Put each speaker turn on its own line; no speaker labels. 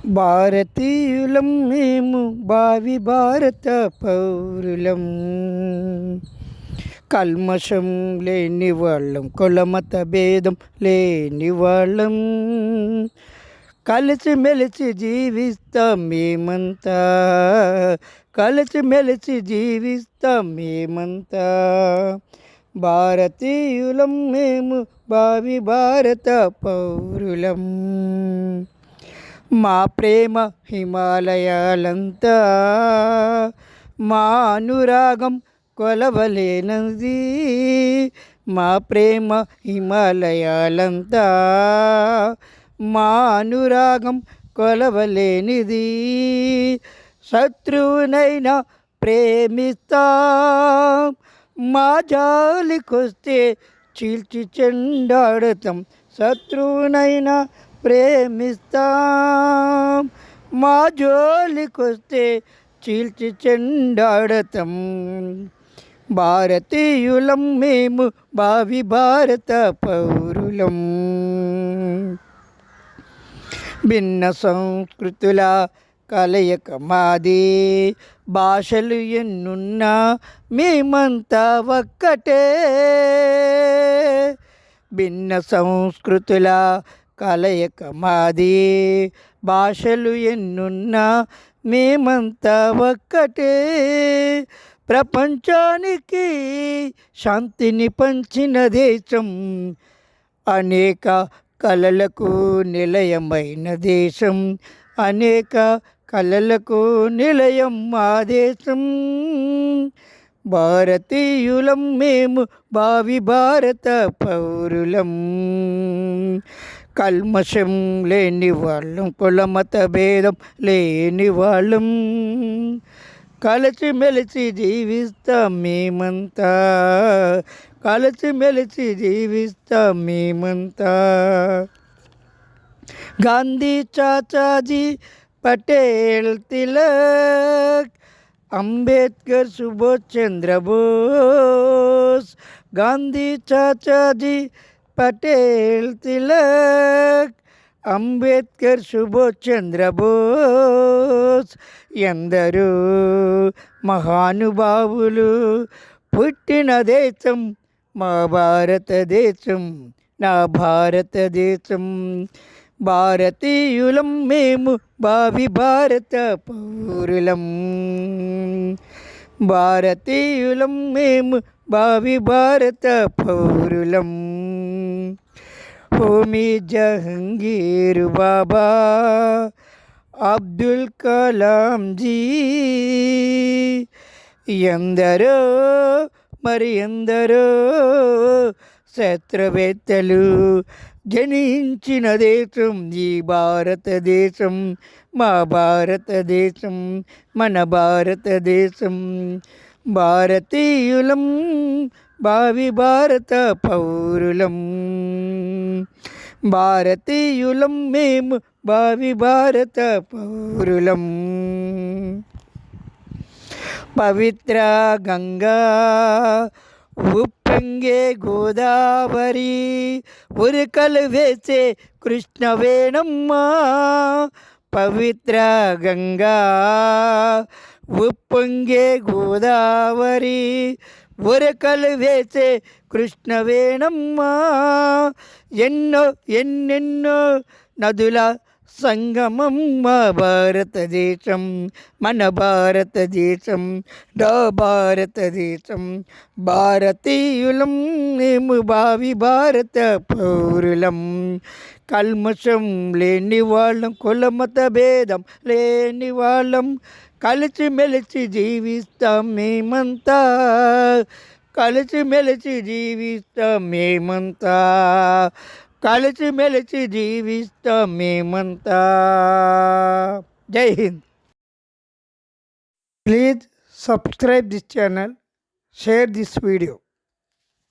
భారతీయులం మేము భావి భారత పౌరులం. కల్మషం లేని వాళ్ళం, కులమత భేదం లేని వాళ్ళం. కలిసిమెలిసి జీవిస్తాం మేమంతా, కలిసిమెలిసి జీవిస్తాం మేమంతా. భారతీయులం మేము భావి భారత పౌరులం. మా ప్రేమ హిమాలయాలంతా, మా అనురాగం కొలవలేనది. మా ప్రేమ హిమాలయాలంతా, మా అనురాగం కొలవలేనిది. శత్రువునైనా ప్రేమిస్తాం, మా జాలికొస్తే చీల్చి చెండాడతాం. శత్రువునైనా ప్రేమిస్తాం, మా జోలికొస్తే చీల్చి చెండాడతాం. భారతీయులం మేము భావి భారత పౌరులం. భిన్న సంస్కృతుల కలయిక మాది, భాషలు ఎన్నున్నా మేమంతా ఒక్కటే. భిన్న సంస్కృతుల కలయిక మాది, భాషలు ఎన్నున్నా మేమంతా ఒక్కటే. ప్రపంచానికి శాంతిని పంచిన దేశం, అనేక కళలకు నిలయమైన దేశం, అనేక కళలకు నిలయం మా దేశం. భారతీయులం మేము భావి భారత పౌరులం. కల్మషం లేని వాళ్ళం, కులమత భేదం లేని వాళ్ళం. కలిసిమెలిసి జీవిస్తాం మేమంతా, కలిసిమెలిసి జీవిస్తాం మేమంతా. గాంధీ, చాచాజీ, పటేల్, తిలక్, అంబేద్కర్, సుభాష్ చంద్రబోస్. గాంధీ, చాచాజీ, పటేల్, తిలక్, అంబేద్కర్, సుభాష్ చంద్రబోస్. ఎందరో మహానుభావులు పుట్టిన దేశం మా భారతదేశం, నా భారతదేశం. భారతీయులం మేము భావి భారత పౌరులం. భారతీయులం మేము భావి భారత పౌరులం. హోమీ జహంగీర్ బాబా, అబ్దుల్ కలాం జీ, ఎందరో మరి ఎందరో శాస్త్రవేత్తలు జనించిన దేశం ఈ భారతదేశం, మా భారతదేశం, మన భారతదేశం. భారతీయులం భావి భారత పౌరులం. భారతీయులం మేము భావి భారత పౌరులం. పవిత్ర గంగా ఉప్పొంగే గోదావరి, ఉరకలు వేసే కృష్ణవేణమ్మ. పవిత్ర గంగా ఉప్పొంగే గోదావరి, ఉరకలు వేసే కృష్ణవేణమ్మ. ఎన్నో ఎన్నెన్నో నదుల సంగమం మా భారతదేశం, మన భారతదేశం, నా భారతదేశం. భారతీయులం మేము భావి భారత పౌరులం. కల్మషం లేని వాళ్ళం, కులమత భేదం లేని వాళ్ళం. కలిసిమెలిసి జీవిస్తాం మేమంతా, కలిసిమెలిసి జీవిస్తాం మేమంతా, కలిసిమెలిసి జీవిస్తాం మేమంతా. జై Hind. Please subscribe this channel, share this video.